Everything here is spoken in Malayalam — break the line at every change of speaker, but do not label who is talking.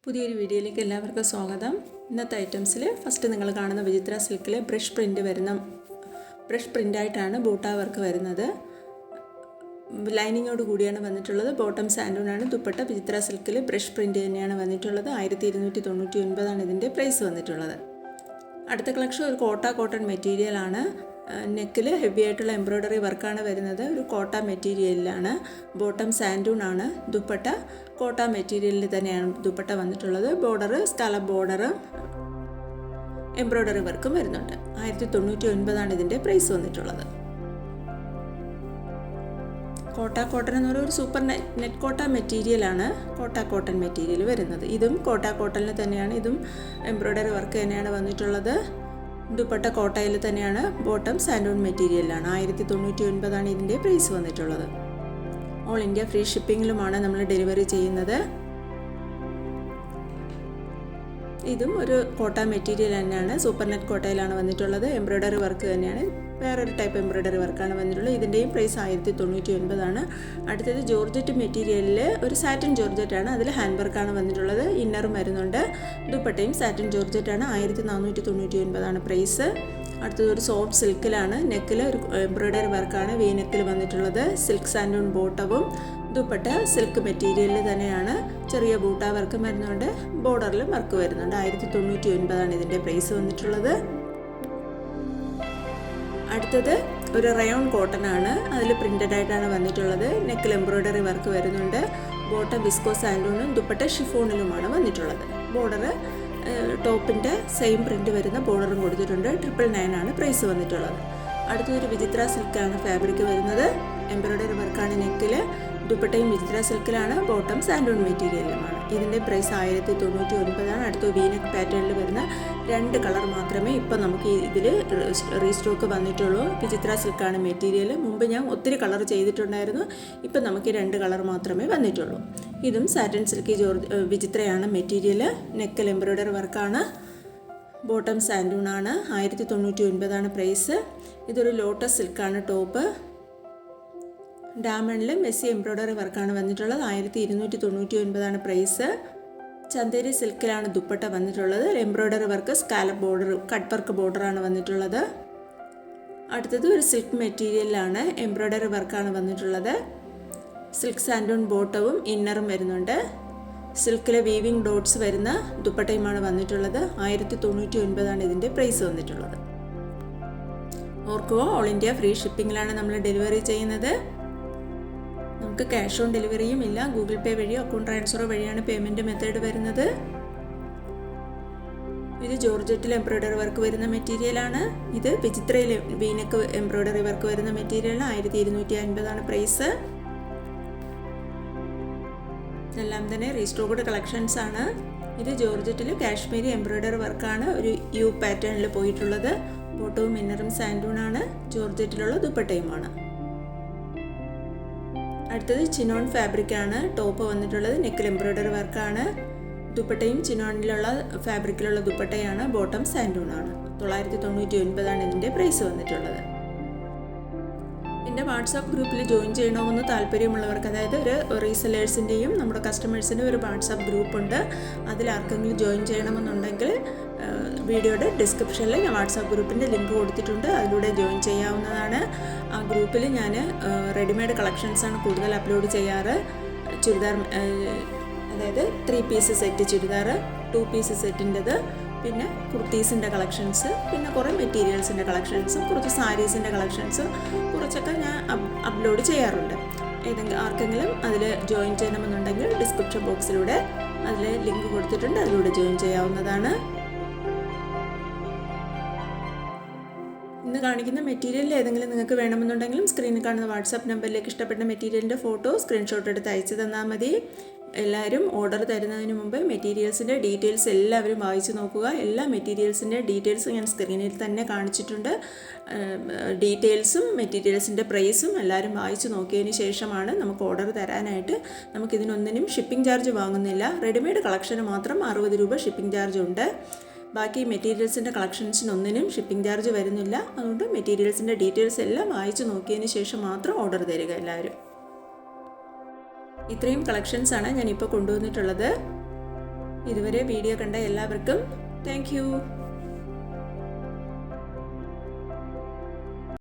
പുതിയൊരു വീഡിയോയിലേക്ക് എല്ലാവർക്കും സ്വാഗതം. ഇന്നത്തെ ഐറ്റംസിൽ ഫസ്റ്റ് നിങ്ങൾ കാണുന്ന വിചിത്ര സിൽക്കിൽ ബ്രഷ് പ്രിൻ്റായിട്ടാണ് ബൂട്ടാ വർക്ക് വരുന്നത്. ലൈനിങ്ങോട് കൂടിയാണ് വന്നിട്ടുള്ളത്. ബോട്ടം സാൻഡൂണാണ്. ദുപ്പട്ട വിചിത്ര സിൽക്കിൽ ബ്രഷ് പ്രിൻ്റ് തന്നെയാണ് വന്നിട്ടുള്ളത്. 1299 ഇതിൻ്റെ പ്രൈസ് വന്നിട്ടുള്ളത്. അടുത്ത കളക്ഷൻ ഒരു കോട്ടൺ മെറ്റീരിയലാണ്. നെക്കിൽ ഹെവി ആയിട്ടുള്ള എംബ്രോയ്ഡറി വർക്കാണ് വരുന്നത്. ഒരു കോട്ട മെറ്റീരിയലിലാണ്. ബോട്ടം സാൻഡൂണാണ്. ദുപ്പട്ട കോട്ട മെറ്റീരിയലിൽ തന്നെയാണ് ദുപ്പട്ട വന്നിട്ടുള്ളത്. ബോർഡർ സ്കാലപ്പ് ബോർഡർ എംബ്രോയ്ഡറി വർക്കും വരുന്നുണ്ട്. 1099 ഇതിൻ്റെ പ്രൈസ് വന്നിട്ടുള്ളത്. കോട്ടൺ എന്ന് പറയുന്ന ഒരു സൂപ്പർ നെറ്റ് കോട്ട മെറ്റീരിയലാണ്. കോട്ടൺ മെറ്റീരിയൽ വരുന്നത്. ഇതും കോട്ടണിൽ തന്നെയാണ്. ഇതും എംബ്രോയ്ഡറി വർക്ക് തന്നെയാണ് വന്നിട്ടുള്ളത്. ദുപ്പട്ട കോട്ടയിൽ തന്നെയാണ്. ബോട്ടം സാൻഡൂൺ മെറ്റീരിയലാണ്. 1099 ഇതിൻ്റെ പ്രൈസ് വന്നിട്ടുള്ളത്. ഓൾ ഇന്ത്യ ഫ്രീ ഷിപ്പിങ്ങിലുമാണ് നമ്മൾ ഡെലിവറി ചെയ്യുന്നത്. ഇതും ഒരു കോട്ട മെറ്റീരിയൽ തന്നെയാണ്. സൂപ്പർ നെറ്റ് കോട്ടയിലാണ് വന്നിട്ടുള്ളത്. എംബ്രോയ്ഡറി വർക്ക് തന്നെയാണ്. വേറൊരു ടൈപ്പ് എംബ്രോയ്ഡറി വർക്കാണ് വന്നിട്ടുള്ളത്. ഇതിൻ്റെയും പ്രൈസ് 1099 അടുത്തത് ജോർജറ്റ് മെറ്റീരിയലിൽ ഒരു സാറ്റിൻ ജോർജറ്റാണ്. അതിൽ ഹാൻഡ് വർക്കാണ് വന്നിട്ടുള്ളത്. ഇന്നറും വരുന്നുണ്ട്. ദുപ്പട്ടയും സാറ്റിൻ ജോർജറ്റാണ്. 1499 പ്രൈസ്. അടുത്തത് ഒരു സോഫ്റ്റ് സിൽക്കിലാണ്. നെക്കിൽ ഒരു എംബ്രോയ്ഡറി വർക്കാണ് വി നെക്കിൽ വന്നിട്ടുള്ളത്. സിൽക്ക് സാൻഡൂൺ ബോട്ടവും ദുപ്പട്ട സിൽക്ക് മെറ്റീരിയലിൽ തന്നെയാണ്. ചെറിയ ബൂട്ടാ വർക്ക് വരുന്നുണ്ട്. ബോർഡറിലും വർക്ക് വരുന്നുണ്ട്. 1099 ഇതിൻ്റെ പ്രൈസ് വന്നിട്ടുള്ളത്. അടുത്തത് ഒരു റയോൺ കോട്ടൺ ആണ്. അതിൽ പ്രിൻ്റഡ് ആയിട്ടാണ് വന്നിട്ടുള്ളത്. നെക്കിൽ എംബ്രോയ്ഡറി വർക്ക് വരുന്നുണ്ട്. ബോട്ടം വിസ്കോ സാൻഡൂണും ദുപ്പട്ട ഷിഫോണിലുമാണ് വന്നിട്ടുള്ളത്. ബോർഡർ ടോപ്പിൻ്റെ സെയിം പ്രിൻ്റ് വരുന്ന ബോർഡറും കൊടുത്തിട്ടുണ്ട്. 999 ആണ് പ്രൈസ് വന്നിട്ടുള്ളത്. അടുത്തൊരു വിചിത്ര സിൽക്കാണ് ഫാബ്രിക് വരുന്നത്. എംബ്രോയ്ഡറി വർക്കാണ് നെക്കിൽ. ദുപ്പട്ടയും വിചിത്ര സിൽക്കിലാണ്. ബോട്ടം സാൻഡൂൺ മെറ്റീരിയലുമാണ്. ഇതിൻ്റെ പ്രൈസ് 1099. അടുത്ത വീനെക്ക് പാറ്റേണിൽ വരുന്ന 2 കളർ മാത്രമേ ഇപ്പം നമുക്ക് ഇതിൽ റീസ്റ്റോക്ക് വന്നിട്ടുള്ളൂ. വിചിത്ര സിൽക്കാണ് മെറ്റീരിയൽ. മുമ്പ് ഞാൻ ഒത്തിരി കളർ ചെയ്തിട്ടുണ്ടായിരുന്നു. ഇപ്പം നമുക്ക് 2 കളർ മാത്രമേ വന്നിട്ടുള്ളൂ. ഇതും സാറ്റിൻ സിൽക്കി വിചിത്രയാണ് മെറ്റീരിയൽ. നെക്കൽ എംബ്രോയ്ഡറി വർക്കാണ്. ബോട്ടം സാൻഡൂണാണ്. 1099 പ്രൈസ്. ഇതൊരു ലോട്ടസ് സിൽക്കാണ് ടോപ്പ്. ഡയമണ്ടിൽ മെസ്സി എംബ്രോയ്ഡറി വർക്കാണ് വന്നിട്ടുള്ളത്. 1299 പ്രൈസ്. ചന്തേരി സിൽക്കിലാണ് ദുപ്പട്ട വന്നിട്ടുള്ളത്. Embroidery work scallop border cut work ബോർഡറാണ് വന്നിട്ടുള്ളത്. അടുത്തത് ഒരു സിൽക്ക് മെറ്റീരിയലിലാണ്. എംബ്രോയ്ഡറി വർക്കാണ് വന്നിട്ടുള്ളത്. സിൽക്ക് സാൻഡൂൺ ബോട്ടവും ഇന്നറും വരുന്നുണ്ട്. സിൽക്കിലെ വീവിംഗ് ഡോട്ട്സ് വരുന്ന ദുപ്പട്ടയുമാണ് വന്നിട്ടുള്ളത്. 1099 ഇതിൻ്റെ പ്രൈസ് വന്നിട്ടുള്ളത്. ഓർക്കുക, ഓൾ ഇന്ത്യ ഫ്രീ ഷിപ്പിങ്ങിലാണ് നമ്മൾ ഡെലിവറി ചെയ്യുന്നത്. നമുക്ക് ക്യാഷ് ഓൺ ഡെലിവറിയും ഇല്ല. ഗൂഗിൾ പേ വഴിയോ അക്കൗണ്ട് ട്രാൻസ്ഫറോ വഴിയാണ് പേയ്മെൻറ്റ് മെത്തേഡ് വരുന്നത്. ഇത് ജോർജറ്റിൽ എംബ്രോയ്ഡറി വർക്ക് വരുന്ന മെറ്റീരിയലാണ്. ഇത് വിചിത്രയിൽ വീനക്ക് എംബ്രോയ്ഡറി വർക്ക് വരുന്ന മെറ്റീരിയലാണ്. 1250 പ്രൈസ്. എല്ലാം തന്നെ റീസ്റ്റോക്ഡ് കളക്ഷൻസ് ആണ്. ഇത് ജോർജറ്റിൽ കാശ്മീരി എംബ്രോയ്ഡറി വർക്കാണ്. ഒരു യു പാറ്റേണിൽ പോയിട്ടുള്ളത്. ബോട്ടവും ഇന്നറും സാൻഡൂണാണ്. ജോർജറ്റിലുള്ള ദുപ്പട്ടയുമാണ്. അടുത്തത് ചിനോൺ ഫാബ്രിക്കാണ്. ടോപ്പ് വന്നിട്ടുള്ളത്. നെക്കിൽ എംബ്രോയ്ഡറി വർക്കാണ്. ദുപ്പട്ടയും ചിനോണിലുള്ള ഫാബ്രിക്കിലുള്ള ദുപ്പട്ടയാണ്. ബോട്ടം സാൻഡൂണാണ്. 999 ഇതിൻ്റെ പ്രൈസ് വന്നിട്ടുള്ളത്. എൻ്റെ വാട്സാപ്പ് ഗ്രൂപ്പിൽ ജോയിൻ ചെയ്യണമെന്ന് താല്പര്യമുള്ളവർക്ക്, അതായത് ഒരു റീസെല്ലേഴ്സിൻ്റെയും നമ്മുടെ കസ്റ്റമേഴ്സിൻ്റെ ഒരു വാട്സാപ്പ് ഗ്രൂപ്പുണ്ട്. അതിൽ ആർക്കെങ്കിലും ജോയിൻ ചെയ്യണമെന്നുണ്ടെങ്കിൽ വീഡിയോയുടെ ഡിസ്ക്രിപ്ഷനിൽ ഞാൻ വാട്സാപ്പ് ഗ്രൂപ്പിൻ്റെ ലിങ്ക് കൊടുത്തിട്ടുണ്ട്. അതിലൂടെ ജോയിൻ ചെയ്യാവുന്നതാണ്. ആ ഗ്രൂപ്പിൽ ഞാൻ റെഡിമെയ്ഡ് കളക്ഷൻസാണ് കൂടുതൽ അപ്ലോഡ് ചെയ്യാറ്. ചുരിദാർ, അതായത് 3 പീസ് സെറ്റ് ചുരിദാർ, 2 പീസ് സെറ്റിൻ്റെത്, പിന്നെ കുർത്തീസിൻ്റെ കളക്ഷൻസ്, പിന്നെ കുറേ മെറ്റീരിയൽസിൻ്റെ കളക്ഷൻസും കുറച്ച് സാരീസിൻ്റെ കളക്ഷൻസും കുറച്ചൊക്കെ ഞാൻ അപ്ലോഡ് ചെയ്യാറുണ്ട്. ആർക്കെങ്കിലും അതിൽ ജോയിൻ ചെയ്യണമെന്നുണ്ടെങ്കിൽ ഡിസ്ക്രിപ്ഷൻ ബോക്സിലൂടെ അതിൽ ലിങ്ക് കൊടുത്തിട്ടുണ്ട്. അതിലൂടെ ജോയിൻ ചെയ്യാവുന്നതാണ്. ഇന്ന് കാണിക്കുന്ന മെറ്റീരിയലിൽ ഏതെങ്കിലും നിങ്ങൾക്ക് വേണമെന്നുണ്ടെങ്കിലും സ്ക്രീനിൽ കാണുന്ന വാട്സാപ്പ് നമ്പറിലേക്ക് ഇഷ്ടപ്പെട്ട മെറ്റീരിയലിൻ്റെ ഫോട്ടോ സ്ക്രീൻഷോട്ട് എടുത്ത് അയച്ചു തന്നാൽ മതി. എല്ലാവരും ഓർഡർ തരുന്നതിന് മുമ്പ് മെറ്റീരിയൽസിൻ്റെ ഡീറ്റെയിൽസ് എല്ലാവരും വായിച്ചു നോക്കുക. എല്ലാ മെറ്റീരിയൽസിൻ്റെ ഡീറ്റെയിൽസ് ഞാൻ സ്ക്രീനിൽ തന്നെ കാണിച്ചിട്ടുണ്ട്. ഡീറ്റെയിൽസും മെറ്റീരിയൽസിൻ്റെ പ്രൈസും എല്ലാവരും വായിച്ചു നോക്കിയതിന് ശേഷമാണ് നമുക്ക് ഓർഡർ തരാനായിട്ട്. നമുക്കിതിനൊന്നിനും ഷിപ്പിംഗ് ചാർജ് വാങ്ങുന്നില്ല. റെഡിമെയ്ഡ് കളക്ഷന് മാത്രം 60 രൂപ ഷിപ്പിംഗ് ചാർജ് ഉണ്ട്. ബാക്കി മെറ്റീരിയൽസിൻ്റെ കളക്ഷൻസിനൊന്നിനും ഷിപ്പിംഗ് ചാർജ് വരുന്നില്ല. അതുകൊണ്ട് മെറ്റീരിയൽസിൻ്റെ ഡീറ്റെയിൽസ് എല്ലാം വായിച്ചു നോക്കിയതിന് ശേഷം മാത്രം ഓർഡർ തരിക എല്ലാവരും. ഇത്രയും കളക്ഷൻസാണ് ഞാനിപ്പോൾ കൊണ്ടുവന്നിട്ടുള്ളത്. ഇതുവരെ വീഡിയോ കണ്ട എല്ലാവർക്കും താങ്ക് യു.